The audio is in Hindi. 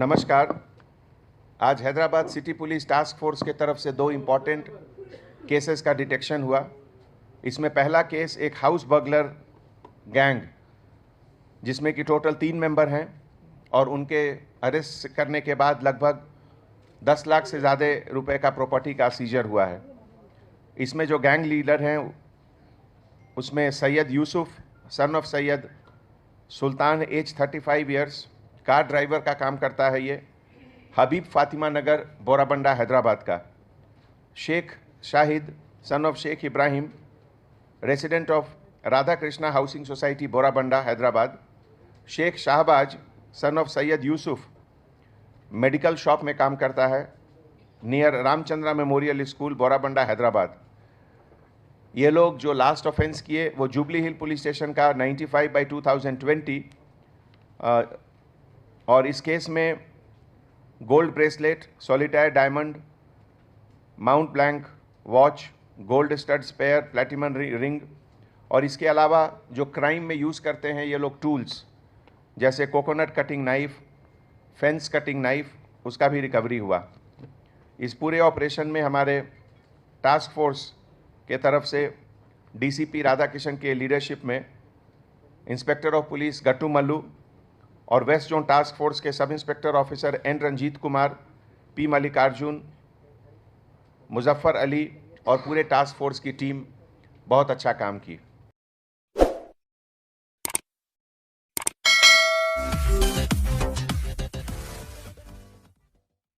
नमस्कार। आज Hyderabad city police task force के तरफ से 2 इम्पॉर्टेंट केसेस का डिटेक्शन हुआ। इसमें पहला केस एक हाउस बर्गलर गैंग जिसमें कि टोटल 3 मेंबर हैं और उनके अरेस्ट करने के बाद लगभग 10 लाख से ज़्यादा रुपए का प्रॉपर्टी का सीजर हुआ है। इसमें जो गैंग लीडर हैं उसमें Syed Yusuf son of Syed Sultan age 35 years, car driver का काम करता है ये, हबीब फातिमा नगर बोराबंडा हैदराबाद का। Sheikh Shahid son of Sheikh Ibrahim, resident of Radha Krishna housing society Borabanda Hyderabad. Sheikh Shahbaz son of Syed Yusuf medical shop में काम करता है, near Ramachandra memorial school Borabanda Hyderabad. ये लोग जो लास्ट ऑफेंस किए वो जुबली हिल पुलिस स्टेशन का 95/2020 और इस केस में gold bracelet, solitaire diamond, Mont Blanc watch, gold stud spare, platinum ring और इसके अलावा जो क्राइम में यूज़ करते हैं ये लोग टूल्स जैसे coconut cutting knife, fence cutting knife, उसका भी रिकवरी हुआ। इस पूरे ऑपरेशन में हमारे टास्क फोर्स के तरफ से डीसीपी राधाकिशन के लीडरशिप में inspector of police Gattu Mallu और वेस्ट जोन टास्क फोर्स के sub inspector officer N Ranjith Kumar, P Mallikarjun, Muzaffar Ali और पूरे टास्क फोर्स की टीम बहुत अच्छा काम की।